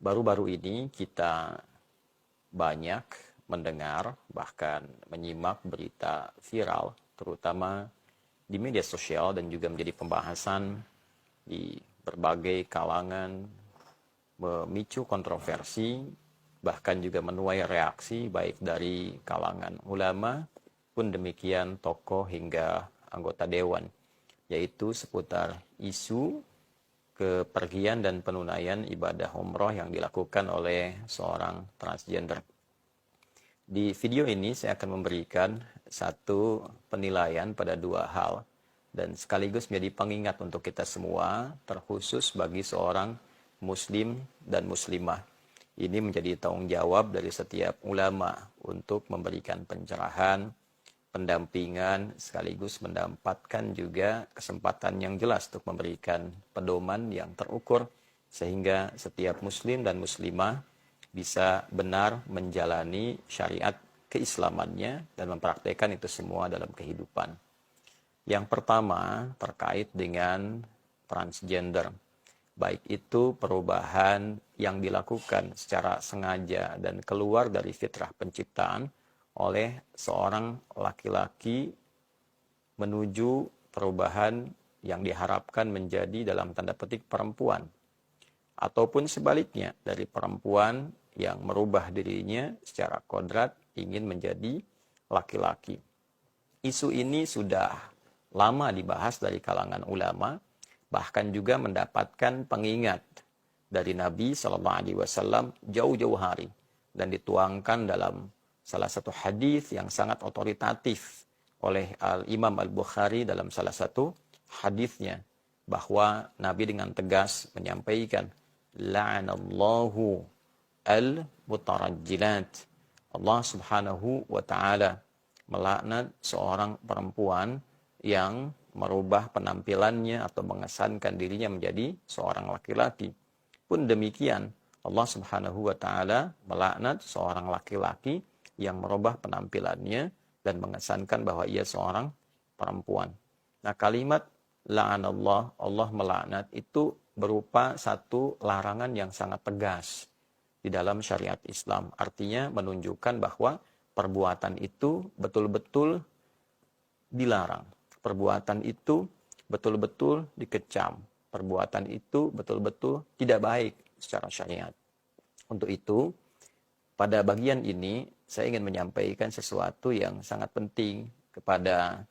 Baru-baru ini kita banyak mendengar, bahkan menyimak berita viral, terutama di media sosial dan juga menjadi pembahasan di berbagai kalangan, memicu kontroversi, bahkan juga menuai reaksi baik dari kalangan ulama pun demikian tokoh hingga anggota dewan, yaitu seputar isu kepergian dan penunaian ibadah umroh yang dilakukan oleh seorang transgender. Di video ini saya akan memberikan satu penilaian pada dua hal dan sekaligus menjadi pengingat untuk kita semua, terkhusus bagi seorang muslim dan muslimah. Ini menjadi tanggung jawab dari setiap ulama untuk memberikan pencerahan, pendampingan, sekaligus mendapatkan juga kesempatan yang jelas untuk memberikan pedoman yang terukur sehingga setiap muslim dan muslimah bisa benar menjalani syariat keislamannya dan mempraktekkan itu semua dalam kehidupan. Yang pertama terkait dengan transgender. Baik itu perubahan yang dilakukan secara sengaja dan keluar dari fitrah penciptaan oleh seorang laki-laki menuju perubahan yang diharapkan menjadi dalam tanda petik perempuan. Ataupun sebaliknya, dari perempuan yang merubah dirinya secara kodrat ingin menjadi laki-laki. Isu ini sudah lama dibahas dari kalangan ulama, bahkan juga mendapatkan pengingat dari Nabi SAW jauh-jauh hari dan dituangkan dalam salah satu hadis yang sangat otoritatif oleh Imam Al-Bukhari dalam salah satu hadisnya, bahwa Nabi dengan tegas menyampaikan, la'anallahu al-mutarajjilat. Allah Subhanahu wa taala melaknat seorang perempuan yang merubah penampilannya atau mengesankan dirinya menjadi seorang laki-laki. Pun demikian, Allah Subhanahu wa taala melaknat seorang laki-laki yang merubah penampilannya dan mengesankan bahwa ia seorang perempuan. Nah, kalimat la'anallah, Allah melaknat, itu berupa satu larangan yang sangat tegas di dalam syariat Islam. Artinya menunjukkan bahwa perbuatan itu betul-betul dilarang. Perbuatan itu betul-betul dikecam. Perbuatan itu betul-betul tidak baik secara syariat. Untuk itu, pada bagian ini saya ingin menyampaikan sesuatu yang sangat penting kepada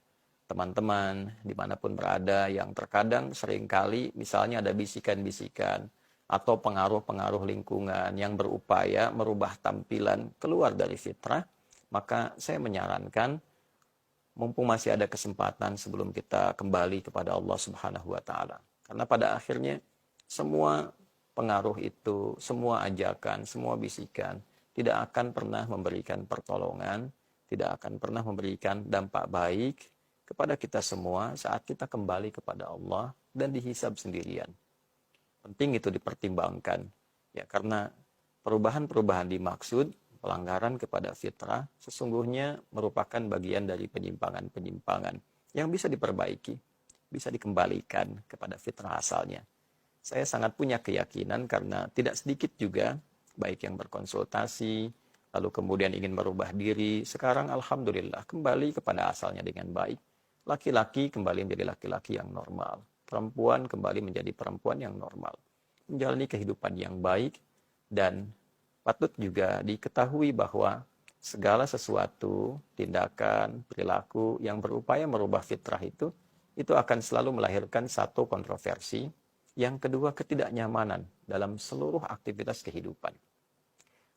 teman-teman dimanapun berada, yang terkadang seringkali misalnya ada bisikan-bisikan atau pengaruh-pengaruh lingkungan yang berupaya merubah tampilan keluar dari fitrah. Maka saya menyarankan, mumpung masih ada kesempatan sebelum kita kembali kepada Allah Subhanahu wa taala. Karena pada akhirnya semua pengaruh itu, semua ajakan, semua bisikan tidak akan pernah memberikan pertolongan, tidak akan pernah memberikan dampak baik kepada kita semua saat kita kembali kepada Allah dan dihisab sendirian. Penting itu dipertimbangkan, ya, karena perubahan-perubahan dimaksud, pelanggaran kepada fitrah sesungguhnya merupakan bagian dari penyimpangan-penyimpangan yang bisa diperbaiki, bisa dikembalikan kepada fitrah asalnya. Saya sangat punya keyakinan karena tidak sedikit juga baik yang berkonsultasi, lalu kemudian ingin merubah diri, sekarang alhamdulillah kembali kepada asalnya dengan baik. Laki-laki kembali menjadi laki-laki yang normal, perempuan kembali menjadi perempuan yang normal, menjalani kehidupan yang baik. Dan patut juga diketahui bahwa segala sesuatu, tindakan, perilaku yang berupaya merubah fitrah itu akan selalu melahirkan satu kontroversi, yang kedua ketidaknyamanan dalam seluruh aktivitas kehidupan.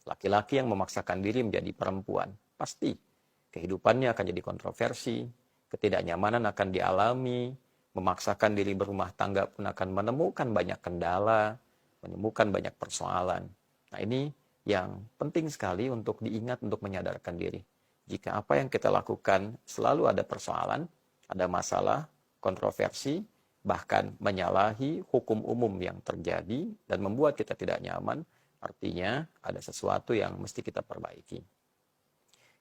Laki-laki yang memaksakan diri menjadi perempuan, pasti kehidupannya akan jadi kontroversi, ketidaknyamanan akan dialami, memaksakan diri berumah tangga pun akan menemukan banyak kendala, menemukan banyak persoalan. Nah, ini yang penting sekali untuk diingat, untuk menyadarkan diri. Jika apa yang kita lakukan selalu ada persoalan, ada masalah, kontroversi, bahkan menyalahi hukum umum yang terjadi dan membuat kita tidak nyaman, artinya ada sesuatu yang mesti kita perbaiki.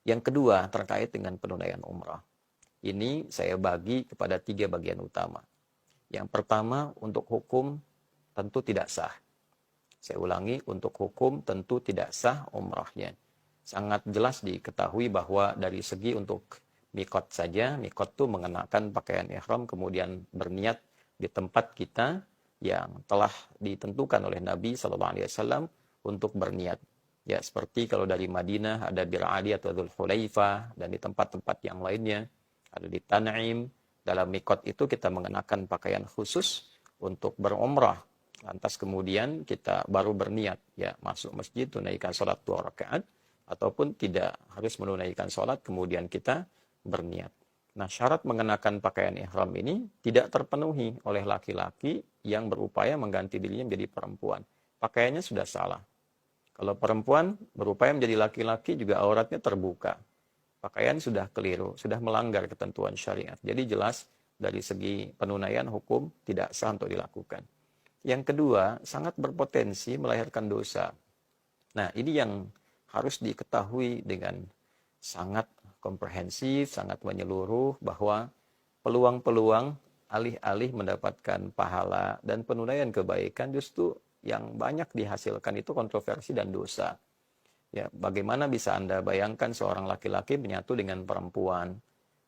Yang kedua, terkait dengan penunaian umrah. Ini saya bagi kepada 3 bagian utama. Yang pertama, untuk hukum tentu tidak sah. Saya ulangi, untuk hukum tentu tidak sah umrahnya. Sangat jelas diketahui bahwa dari segi untuk mikot saja, mikot itu mengenakan pakaian ihram kemudian berniat di tempat kita yang telah ditentukan oleh Nabi SAW untuk berniat. Ya, seperti kalau dari Madinah ada Bir Ali atau Dzul Hulaifah, dan di tempat-tempat yang lainnya, ada di Tan'im. Dalam mikot itu kita mengenakan pakaian khusus untuk berumrah. Lantas kemudian kita baru berniat, ya, masuk masjid, tunaikan sholat 2 rakaat, ataupun tidak harus menunaikan sholat, kemudian kita berniat. Nah, syarat mengenakan pakaian ihram ini tidak terpenuhi oleh laki-laki yang berupaya mengganti dirinya menjadi perempuan. Pakaiannya sudah salah. Kalau perempuan berupaya menjadi laki-laki juga auratnya terbuka. Pakaian sudah keliru, sudah melanggar ketentuan syariat. Jadi jelas dari segi penunaian hukum tidak sah untuk dilakukan. Yang kedua, sangat berpotensi melahirkan dosa. Nah, ini yang harus diketahui dengan sangat komprehensif, sangat menyeluruh, bahwa peluang-peluang alih-alih mendapatkan pahala dan penunaian kebaikan justru yang banyak dihasilkan itu kontroversi dan dosa. Ya, bagaimana bisa Anda bayangkan seorang laki-laki menyatu dengan perempuan?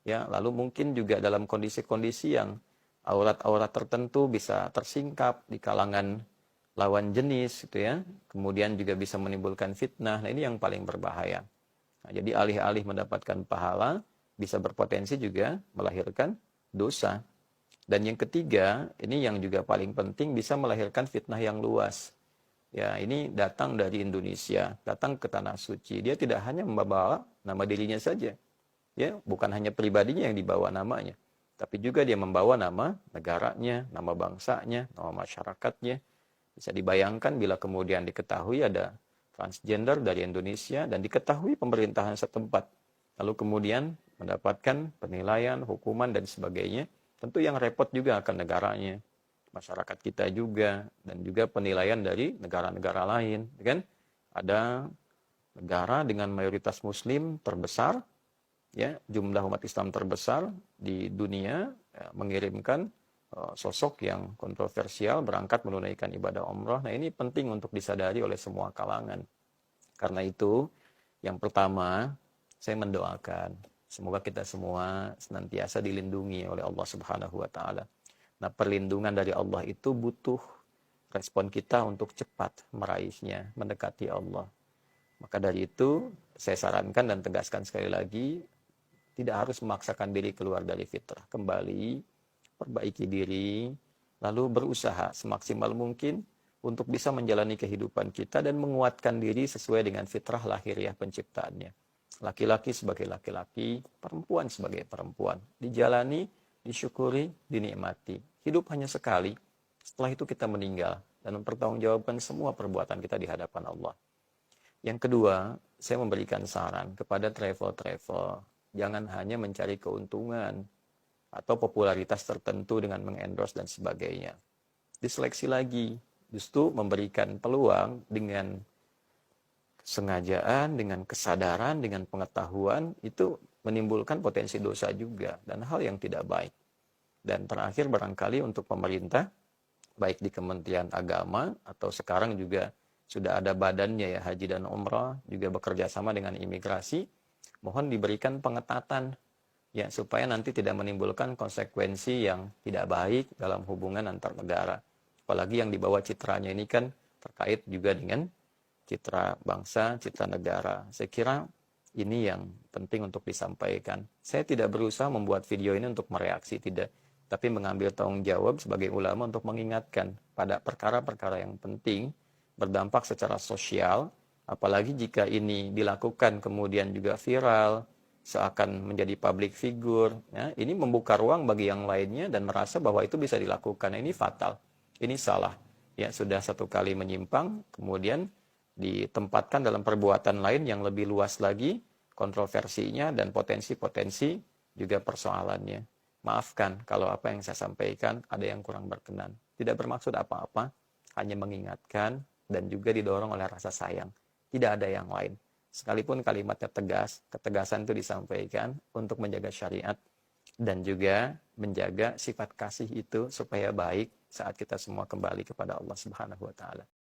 Ya, lalu mungkin juga dalam kondisi-kondisi yang aurat-aurat tertentu bisa tersingkap di kalangan lawan jenis, gitu ya. Kemudian juga bisa menimbulkan fitnah. Nah, ini yang paling berbahaya. Nah, jadi alih-alih mendapatkan pahala, bisa berpotensi juga melahirkan dosa. Dan yang ketiga, ini yang juga paling penting, bisa melahirkan fitnah yang luas. Ya, ini datang dari Indonesia, datang ke Tanah Suci. Dia tidak hanya membawa nama dirinya saja. Ya, bukan hanya pribadinya yang dibawa namanya, tapi juga dia membawa nama negaranya, nama bangsanya, nama masyarakatnya. Bisa dibayangkan bila kemudian diketahui ada transgender dari Indonesia dan diketahui pemerintahan setempat, lalu kemudian mendapatkan penilaian, hukuman, dan sebagainya, tentu yang repot juga akan negaranya, masyarakat kita juga, dan juga penilaian dari negara-negara lain. Kan? Ada negara dengan mayoritas muslim terbesar, ya, jumlah umat Islam terbesar di dunia, ya, mengirimkan sosok yang kontroversial berangkat menunaikan ibadah umrah. Nah, ini penting untuk disadari oleh semua kalangan. Karena itu, yang pertama, saya mendoakan semoga kita semua senantiasa dilindungi oleh Allah Subhanahu wa taala. Nah, perlindungan dari Allah itu butuh respon kita untuk cepat meraihnya, mendekati Allah. Maka dari itu, saya sarankan dan tegaskan sekali lagi, tidak harus memaksakan diri keluar dari fitrah. Kembali, perbaiki diri, lalu berusaha semaksimal mungkin untuk bisa menjalani kehidupan kita dan menguatkan diri sesuai dengan fitrah lahiriah penciptaannya. Laki-laki sebagai laki-laki, perempuan sebagai perempuan. Dijalani, disyukuri, dinikmati. Hidup hanya sekali, setelah itu kita meninggal dan mempertanggungjawabkan semua perbuatan kita di hadapan Allah. Yang kedua, saya memberikan saran kepada travel-travel, jangan hanya mencari keuntungan atau popularitas tertentu dengan mengendorse dan sebagainya. Diseleksi lagi, justru memberikan peluang dengan kesengajaan, dengan kesadaran, dengan pengetahuan, itu menimbulkan potensi dosa juga dan hal yang tidak baik. Dan terakhir barangkali untuk pemerintah, baik di Kementerian Agama atau sekarang juga sudah ada badannya ya, Haji dan Umrah, juga bekerja sama dengan imigrasi, mohon diberikan pengetatan ya, supaya nanti tidak menimbulkan konsekuensi yang tidak baik dalam hubungan antar negara. Apalagi yang dibawa citranya ini kan terkait juga dengan citra bangsa, citra negara. Saya kira ini yang penting untuk disampaikan. Saya tidak berusaha membuat video ini untuk mereaksi, tidak. Tapi mengambil tanggung jawab sebagai ulama untuk mengingatkan pada perkara-perkara yang penting, berdampak secara sosial, apalagi jika ini dilakukan kemudian juga viral, seakan menjadi public figure, ya, ini membuka ruang bagi yang lainnya dan merasa bahwa itu bisa dilakukan. Ini fatal, ini salah. Ya, sudah satu kali menyimpang, kemudian ditempatkan dalam perbuatan lain yang lebih luas lagi, kontroversinya dan potensi-potensi juga persoalannya. Maafkan kalau apa yang saya sampaikan ada yang kurang berkenan. Tidak bermaksud apa-apa, hanya mengingatkan dan juga didorong oleh rasa sayang. Tidak ada yang lain. Sekalipun kalimatnya tegas, ketegasan itu disampaikan untuk menjaga syariat dan juga menjaga sifat kasih itu supaya baik saat kita semua kembali kepada Allah Subhanahu wa taala.